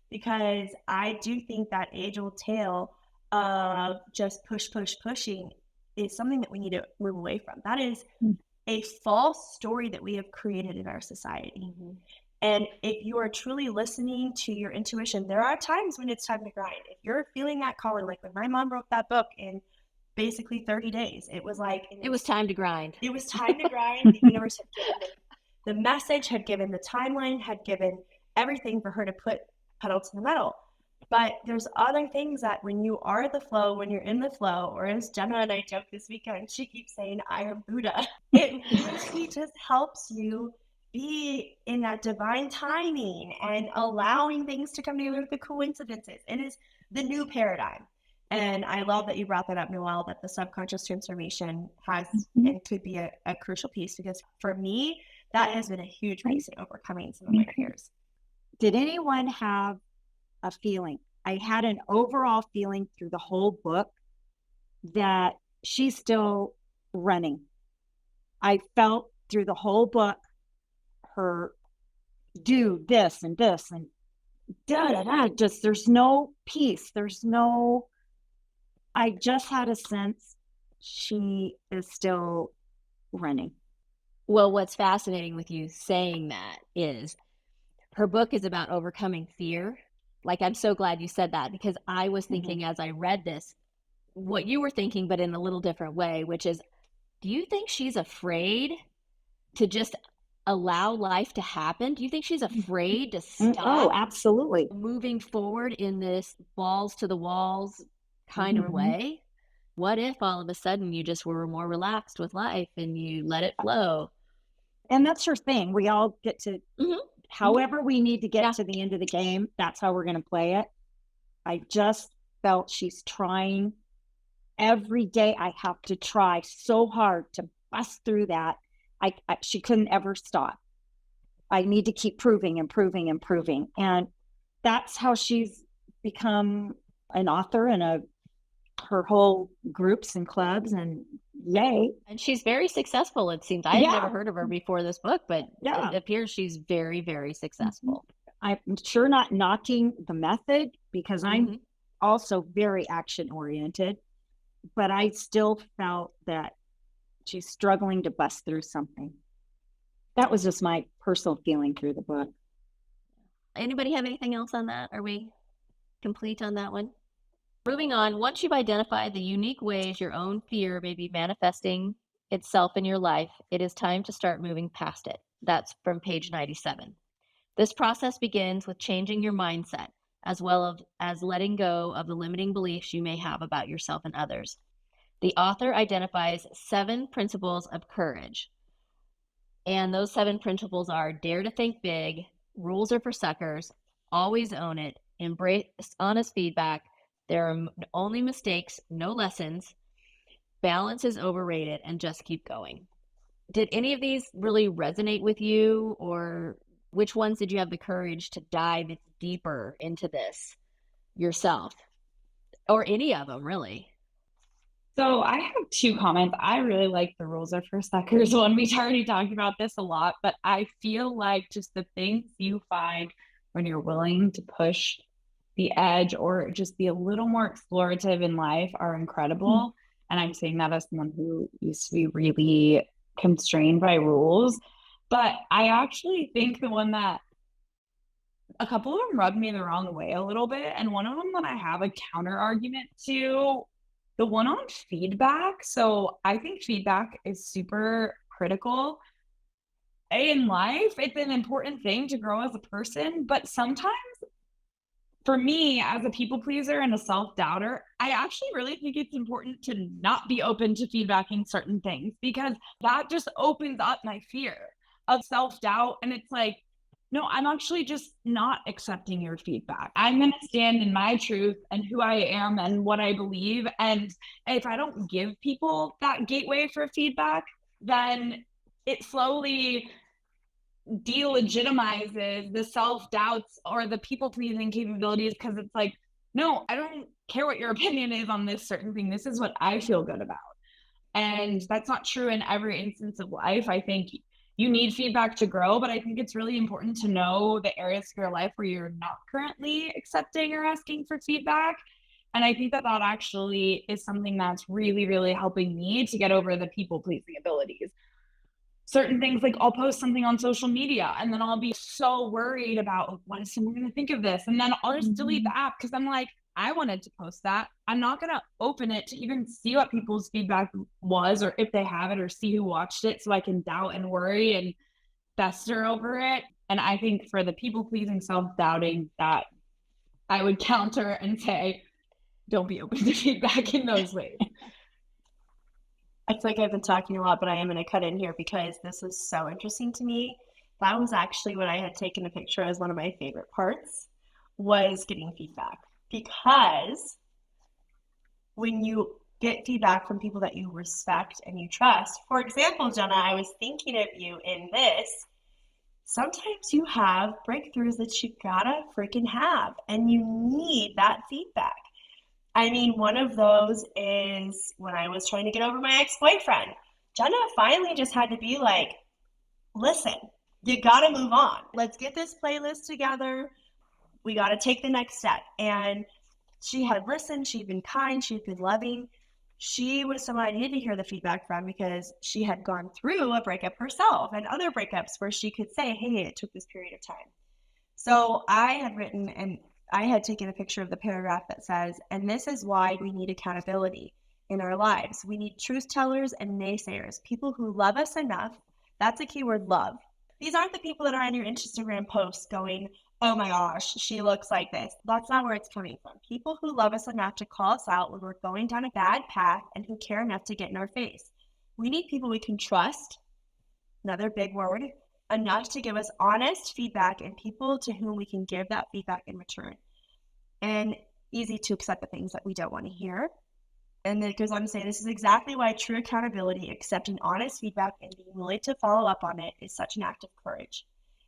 Because I do think that age-old tale of just pushing is something that we need to move away from. That is a false story that we have created in our society. And if you are truly listening to your intuition, there are times when it's time to grind. If you're feeling that calling, like when my mom wrote that book in basically 30 days, it was like... It was time to grind. It was time to grind. The universe had given the message, had given the timeline, had given everything for her to put pedal to the metal. But there's other things that when you are the flow, when you're in the flow, or as Jenna and I joke this weekend, she keeps saying, I am Buddha. It really just helps you be in that divine timing and allowing things to come together with the coincidences. It is the new paradigm. And I love that you brought that up, Noelle, that the subconscious transformation has and could be a crucial piece, because for me, that has been a huge piece in overcoming some of my fears. Did anyone have a feeling? I had an overall feeling through the whole book that she's still running. I felt through the whole book her do this and this and just there's no peace. I just had a sense she is still running. Well, what's fascinating with you saying that is her book is about overcoming fear. Like, I'm so glad you said that, because I was thinking as I read this, what you were thinking, but in a little different way, which is, do you think she's afraid to just allow life to happen? Do you think she's afraid to stop? Oh, absolutely. Moving forward in this balls to the walls kind of way? What if all of a sudden you just were more relaxed with life and you let it flow? And that's her thing. We all get to, however we need to get to the end of the game, that's how we're going to play it. I just felt she's trying every day. I have to try so hard to bust through that. She couldn't ever stop. I need to keep proving. And that's how she's become an author and her whole groups and clubs, and yay. And she's very successful, it seems. I had never heard of her before this book, but it appears she's very, very successful. I'm sure not knocking the method, because I'm also very action oriented, but I still felt that she's struggling to bust through something. That was just my personal feeling through the book. Anybody have anything else on that? Are we complete on that one? Moving on, once you've identified the unique ways your own fear may be manifesting itself in your life, it is time to start moving past it. That's from page 97. This process begins with changing your mindset, as well as letting go of the limiting beliefs you may have about yourself and others. The author identifies 7 principles of courage. And those 7 principles are: dare to think big, rules are for suckers, always own it, embrace honest feedback, there are only mistakes, no lessons, balance is overrated, and just keep going. Did any of these really resonate with you, or which ones did you have the courage to dive deeper into this yourself? or any of them, really. So I have two comments. I really like the rules are for suckers one. We've already talked about this a lot, but I feel like just the things you find when you're willing to push the edge or just be a little more explorative in life are incredible. And I'm saying that as someone who used to be really constrained by rules. But I actually think the one that a couple of them rubbed me the wrong way a little bit. And one of them that I have a counter argument to, the one on feedback. So I think feedback is super critical in life. It's an important thing to grow as a person, but sometimes for me as a people pleaser and a self-doubter, I actually really think it's important to not be open to feedbacking certain things because that just opens up my fear of self-doubt. And it's like, no, I'm actually just not accepting your feedback. I'm going to stand in my truth and who I am and what I believe. And if I don't give people that gateway for feedback, then it slowly delegitimizes the self-doubts or the people-pleasing capabilities because it's like, no, I don't care what your opinion is on this certain thing. This is what I feel good about. And that's not true in every instance of life. I think you need feedback to grow, but I think it's really important to know the areas of your life where you're not currently accepting or asking for feedback. And I think that that actually is something that's really, really helping me to get over the people-pleasing abilities. Certain things, like I'll post something on social media and then I'll be so worried about what is someone going to think of this? And then I'll just delete the app because I'm like, I wanted to post that. I'm not going to open it to even see what people's feedback was or if they have it or see who watched it so I can doubt and worry and fester over it. And I think for the people-pleasing, self-doubting, that I would counter and say, don't be open to feedback in those ways. I feel like I've been talking a lot, but I am going to cut in here because this is so interesting to me. That was actually what I had taken a picture as one of my favorite parts, was getting feedback. Because when you get feedback from people that you respect and you trust, for example, Jenna, I was thinking of you in this. Sometimes you have breakthroughs that you gotta freaking have, and you need that feedback. I mean, one of those is when I was trying to get over my ex-boyfriend. Jenna finally just had to be like, listen, you gotta move on. Let's get this playlist together. We gotta take the next step. And she had listened, she'd been kind, she'd been loving. She was someone I needed to hear the feedback from because she had gone through a breakup herself and other breakups where she could say, hey, it took this period of time. So I had written and I had taken a picture of the paragraph that says, and this is why we need accountability in our lives. We need truth tellers and naysayers, people who love us enough. That's a keyword, love. These aren't the people that are on your Instagram posts going, oh my gosh, she looks like this. That's not where it's coming from. People who love us enough to call us out when we're going down a bad path and who care enough to get in our face. We need people we can trust, another big word, enough to give us honest feedback and people to whom we can give that feedback in return. And easy to accept the things that we don't want to hear. And then it goes on to say, this is exactly why true accountability, accepting honest feedback and being willing to follow up on it is such an act of courage.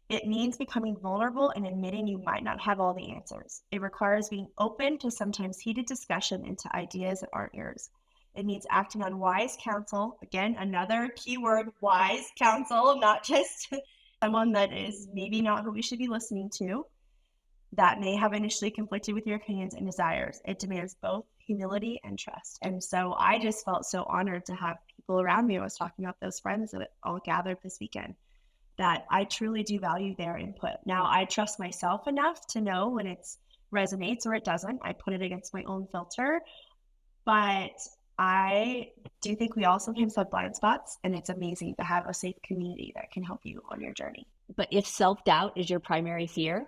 It means becoming vulnerable and admitting you might not have all the answers. It requires being open to sometimes heated discussion into ideas that aren't yours. It means acting on wise counsel. Again, another keyword, wise counsel, not just someone that is maybe not who we should be listening to, that may have initially conflicted with your opinions and desires. It demands both humility and trust. And so I just felt so honored to have people around me. I was talking about those friends that all gathered this weekend, that I truly do value their input. Now, I trust myself enough to know when it resonates or it doesn't. I put it against my own filter. But I do think we all sometimes have blind spots, and it's amazing to have a safe community that can help you on your journey. But if self-doubt is your primary fear,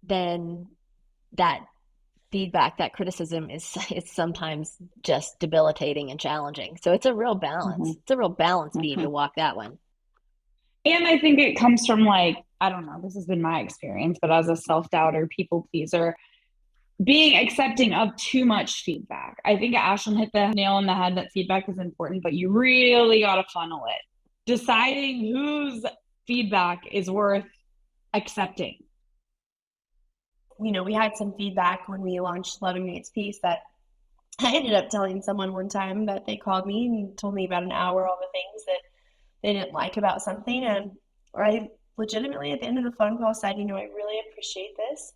then that feedback, that criticism is sometimes just debilitating and challenging. So it's a real balance. It's a real balance beam to walk that one. And I think it comes from like, I don't know, this has been my experience, but as a self-doubter, people pleaser, being accepting of too much feedback. I think Ashlyn hit the nail on the head that feedback is important, but you really got to funnel it. Deciding whose feedback is worth accepting. You know, we had some feedback when we launched Loving Meets Peace that I ended up telling someone one time that they called me and told me about an hour all the things that they didn't like about something, and I legitimately at the end of the phone call said, I really appreciate this,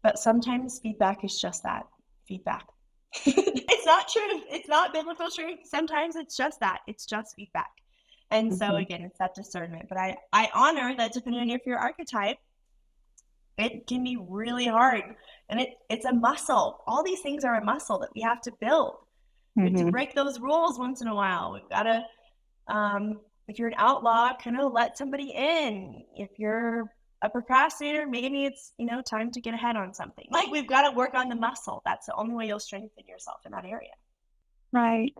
but sometimes feedback is just that, feedback. It's not truth. It's not biblical truth. Sometimes it's just that. It's just feedback. And so again, it's that discernment. But I honor that depending on if you're archetype, it can be really hard. And it's a muscle. All these things are a muscle that we have to build. We have to break those rules once in a while. We've got to, if you're an outlaw, kind of let somebody in. If you're a procrastinator, maybe it's, time to get ahead on something. Like, we've got to work on the muscle. That's the only way you'll strengthen yourself in that area. Right.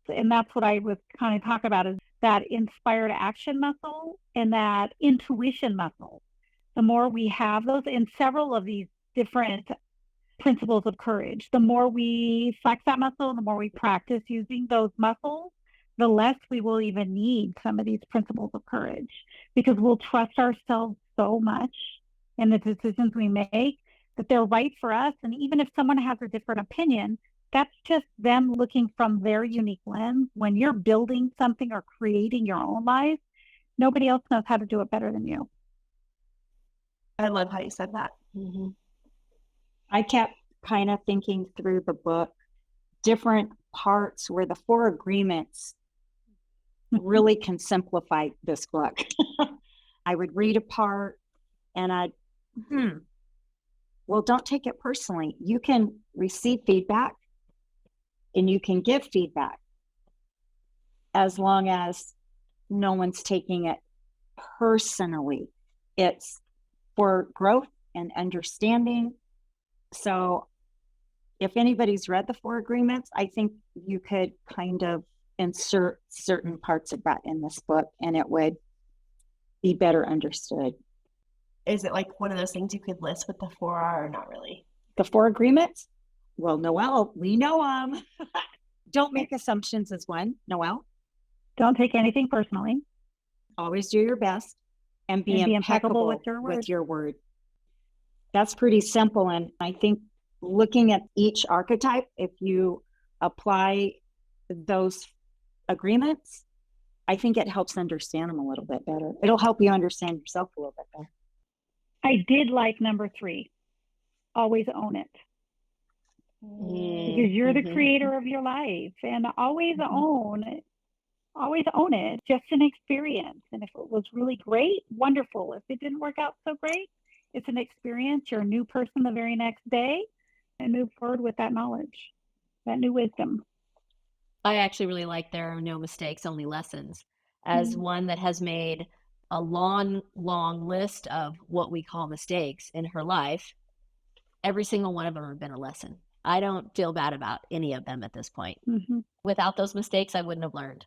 And that's what I was kind of talking about, is that inspired action muscle and that intuition muscle. The more we have those in several of these different principles of courage, the more we flex that muscle, the more we practice using those muscles, the less we will even need some of these principles of courage, because we'll trust ourselves so much in the decisions we make that they're right for us. And even if someone has a different opinion, that's just them looking from their unique lens. When you're building something or creating your own life, nobody else knows how to do it better than you. I love how you said that. I kept kind of thinking through the book, different parts where the 4 agreements really can simplify this book. I would read a part and I'd, well, don't take it personally. You can receive feedback and you can give feedback as long as no one's taking it personally. It's for growth and understanding. So if anybody's read the 4 agreements, I think you could kind of insert certain parts of that in this book and it would be better understood. Is it like one of those things you could list what the 4 are, or not really? The 4 agreements? Well, Noelle, we know them. Don't make assumptions is one. Noelle? Don't take anything personally. Always do your best and be impeccable with your word. That's pretty simple. And I think looking at each archetype, if you apply those agreements, I think it helps understand them a little bit better. It'll help you understand yourself a little bit better. I did like number 3. Always own it. Because you're the creator of your life, and always own it. Just an experience. And if it was really great, wonderful. If it didn't work out so great, it's an experience. You're a new person the very next day, and move forward with that knowledge, that new wisdom. I actually really like there are no mistakes, only lessons. As one that has made a long list of what we call mistakes in her life, every single one of them have been a lesson. I don't feel bad about any of them at this point. Without those mistakes, I wouldn't have learned.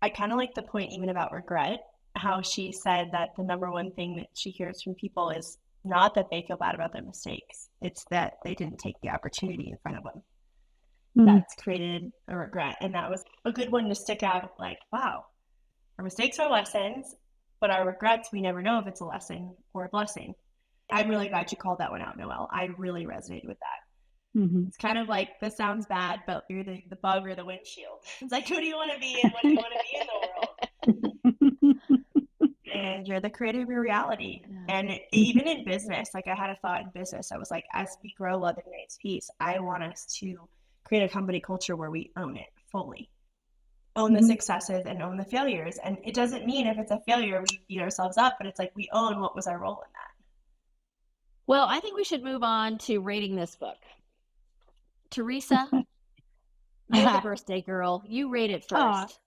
I kind of like the point even about regret, how she said that the number one thing that she hears from people is not that they feel bad about their mistakes. It's that they didn't take the opportunity in front of them. That's created a regret. And that was a good one to stick out, like, wow, our mistakes are lessons, but our regrets, we never know if it's a lesson or a blessing. I'm really glad you called that one out, Noelle. I really resonated with that. It's kind of like, this sounds bad, but you're the bug or the windshield. It's like, who do you want to be and what do you want to be in the world? And you're the creator of your reality. And even in business, like I had a thought in business. I was like, as we grow Love Ignites Peace, I want us to create a company culture where we own it fully. Own the successes and own the failures. And it doesn't mean if it's a failure, we beat ourselves up, but it's like we own what was our role in that. Well, I think we should move on to rating this book. Teresa, you're the birthday girl. You rate it first.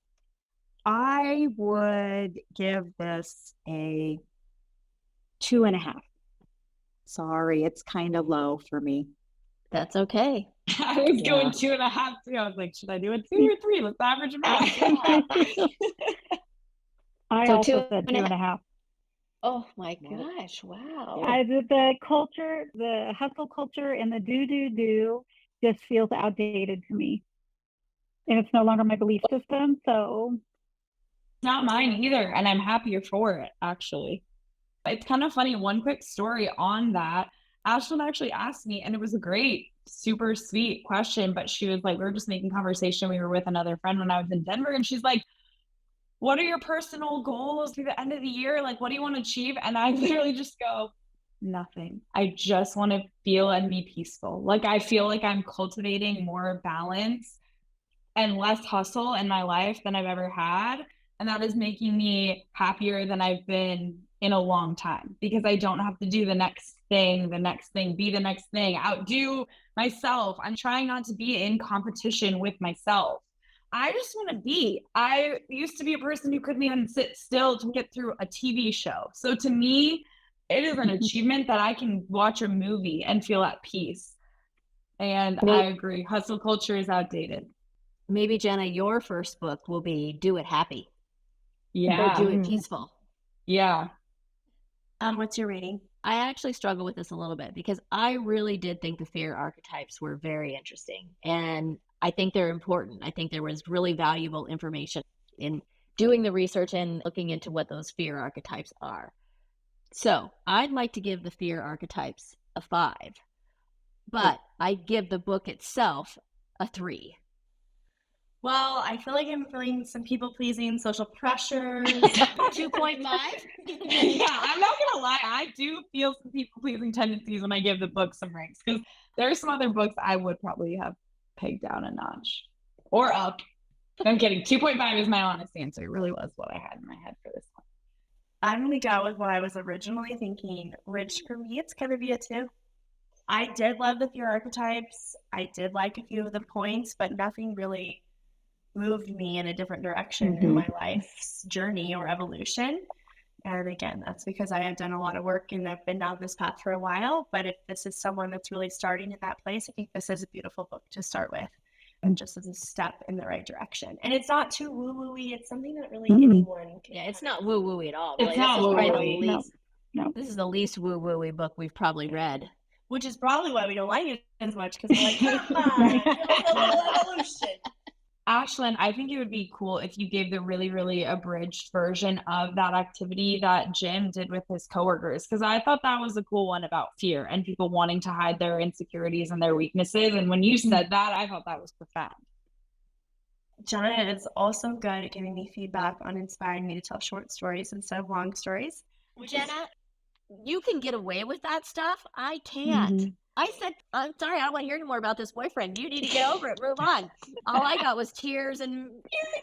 I would give this a 2.5. Sorry, it's kind of low for me. That's okay. I was going 2.5 too. I was like, should I do a 2 or 3? Let's average them out. I So also said 2.5. 2.5. Oh my gosh! Wow. The culture, the hustle culture, and the do just feels outdated to me, and it's no longer my belief system. So, Not mine either, and I'm happier for it, actually. It's kind of funny. One quick story on that. Ashlyn actually asked me, and it was a great super sweet question, but she was like, we were just making conversation. We were with another friend when I was in Denver, and she's like, what are your personal goals through the end of the year? Like, what do you want to achieve? And I literally just go, nothing. I just want to feel and be peaceful. Like, I feel like I'm cultivating more balance and less hustle in my life than I've ever had. And that is making me happier than I've been in a long time, because I don't have to do the next thing, be the next thing, outdo myself. I'm trying not to be in competition with myself. I just want to be. I used to be a person who couldn't even sit still to get through a TV show. So to me, it is an achievement that I can watch a movie and feel at peace. And I agree. Hustle culture is outdated. Maybe, Jenna, your first book will be Do It Happy. Yeah. Or Do It Peaceful. Yeah. What's your rating? I actually struggle with this a little bit because I really did think the fear archetypes were very interesting. And I think they're important. I think there was really valuable information in doing the research and looking into what those fear archetypes are. So I'd like to give the fear archetypes a 5, but I give the book itself a 3. Well, I feel like I'm feeling some people pleasing, social pressures. 2.5? Yeah, I'm not gonna lie. I do feel some people pleasing tendencies when I give the book some ranks, because there are some other books I would probably have pegged down a notch or up. I'm kidding. 2.5 is my honest answer. It really was what I had in my head for this one. I'm gonna go with what I was originally thinking, which for me it's gonna be a 2. I did love the fear archetypes. I did like a few of the points, but nothing really moved me in a different direction in my life's journey or evolution. And again, that's because I have done a lot of work and I've been down this path for a while. But if this is someone that's really starting in that place, I think this is a beautiful book to start with, and just as a step in the right direction. And it's not too woo-woo-y. It's something that really anyone can. Yeah, it's not woo-woo-y at all. It's not woo-woo-y. No. This is the least woo-woo-y book we've probably read. Which is probably why we don't like it as much, because we're like, come on, give us a little evolution. Ashlyn, I think it would be cool if you gave the really, really abridged version of that activity that Jim did with his coworkers, because I thought that was a cool one about fear and people wanting to hide their insecurities and their weaknesses. And when you said that, I thought that was profound. Jenna is also good at giving me feedback on inspiring me to tell short stories instead of long stories. Jenna, you can get away with that stuff. I can't. I said, I'm sorry, I don't want to hear any more about this boyfriend. You need to get over it. Move on. All I got was tears and you're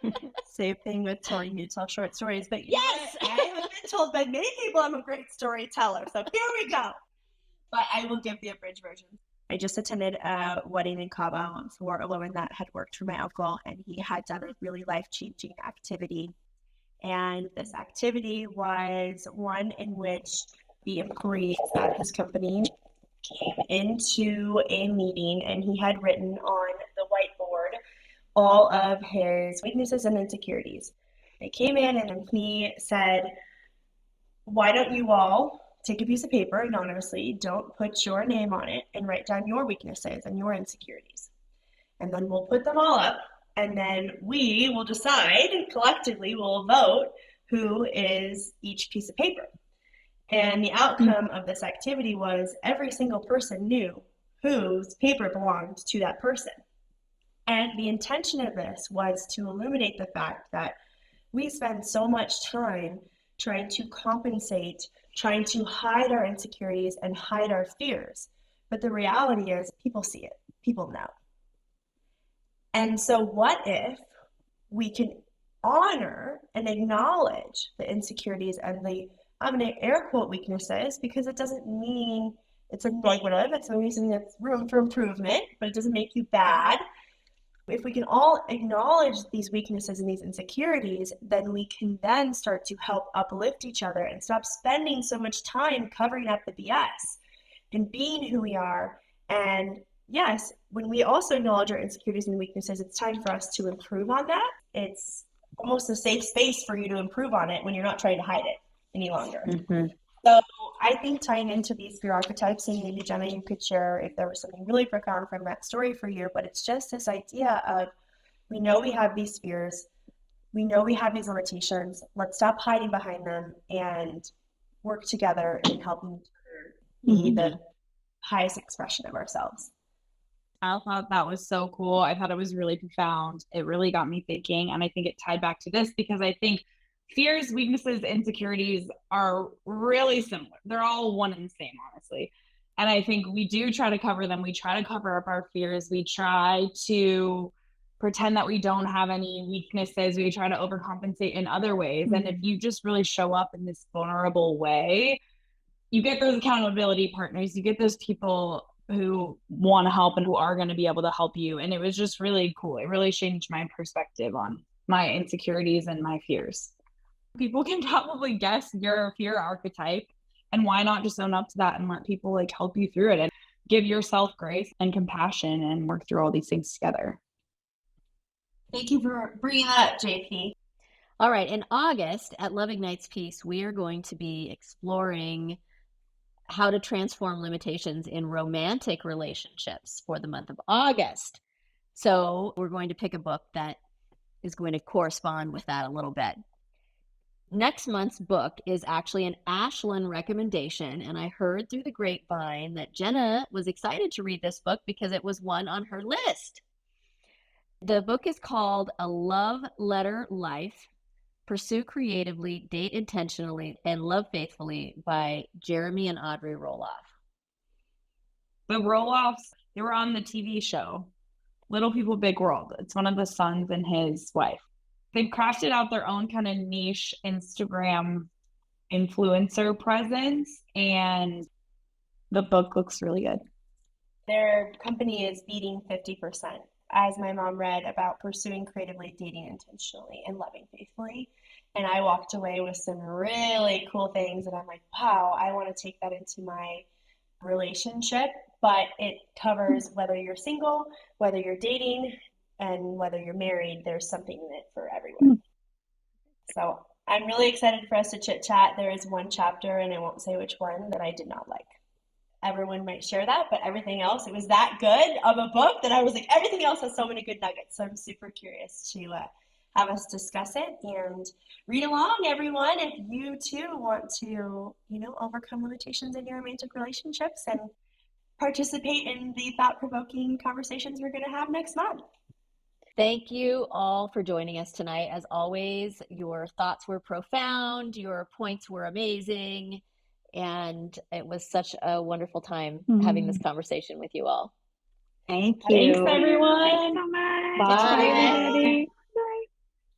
terrible. Same thing with telling me to tell short stories. But yes, I have been told by many people I'm a great storyteller. So here we go. But I will give the abridged version. I just attended a wedding in Cabo for a woman that had worked for my uncle, and he had done a really life-changing activity. And this activity was one in which the employees at his company came into a meeting, and he had written on the whiteboard all of his weaknesses and insecurities. They came in and he said, why don't you all take a piece of paper anonymously, don't put your name on it, and write down your weaknesses and your insecurities. And then we'll put them all up, and then we will decide, collectively we'll vote who is each piece of paper. And the outcome of this activity was every single person knew whose paper belonged to that person. And the intention of this was to illuminate the fact that we spend so much time trying to compensate, trying to hide our insecurities and hide our fears. But the reality is people see it, people know. And so what if we can honor and acknowledge the insecurities and the, I'm going to air quote weaknesses, because it doesn't mean it's a negative, it's something that's room for improvement, but it doesn't make you bad. If we can all acknowledge these weaknesses and these insecurities, then we can then start to help uplift each other and stop spending so much time covering up the BS and being who we are. And yes, when we also acknowledge our insecurities and weaknesses, it's time for us to improve on that. It's almost a safe space for you to improve on it when you're not trying to hide it any longer. So I think tying into these fear archetypes, and maybe Jenna, you could share if there was something really profound from that story for you, but it's just this idea of, we know we have these fears, we know we have these limitations, let's stop hiding behind them and work together in helping be the highest expression of ourselves. I thought that was so cool. I thought it was really profound. It really got me thinking. And I think it tied back to this because I think fears, weaknesses, insecurities are really similar. They're all one and the same, honestly. And I think we do try to cover them. We try to cover up our fears. We try to pretend that we don't have any weaknesses. We try to overcompensate in other ways. And if you just really show up in this vulnerable way, you get those accountability partners. You get those people who want to help and who are going to be able to help you. And it was just really cool. It really changed my perspective on my insecurities and my fears. People can probably guess your fear archetype, and why not just own up to that and let people like help you through it and give yourself grace and compassion and work through all these things together. Thank you for bringing that up, JP. All right. In August at Love Ignites Peace, we are going to be exploring how to transform limitations in romantic relationships for the month of August. So we're going to pick a book that is going to correspond with that a little bit. Next month's book is actually an Ashlyn recommendation, and I heard through the grapevine that Jenna was excited to read this book because it was one on her list. The book is called A Love Letter Life: Pursue Creatively, Date Intentionally, and Love Faithfully by Jeremy and Audrey Roloff. The Roloffs, they were on the TV show, Little People, Big World. It's one of the sons and his wife. They've crafted out their own kind of niche Instagram influencer presence, and the book looks really good. Their company is beating 50%, as my mom read about pursuing creatively, dating intentionally, and loving faithfully. And I walked away with some really cool things, and I'm like, wow, I want to take that into my relationship. But it covers whether you're single, whether you're dating, and whether you're married. There's something in it for everyone. So I'm really excited for us to chit chat. There is one chapter, and I won't say which one, that I did not like. Everyone might share that, but everything else, it was that good of a book that I was like, everything else has so many good nuggets. So I'm super curious to have us discuss it and read along, everyone. If you too want to, overcome limitations in your romantic relationships and participate in the thought-provoking conversations we're going to have next month. Thank you all for joining us tonight. As always, your thoughts were profound, your points were amazing, and it was such a wonderful time having this conversation with you all. Thank you. Thanks, everyone. Thanks so much. Bye. Bye, everybody.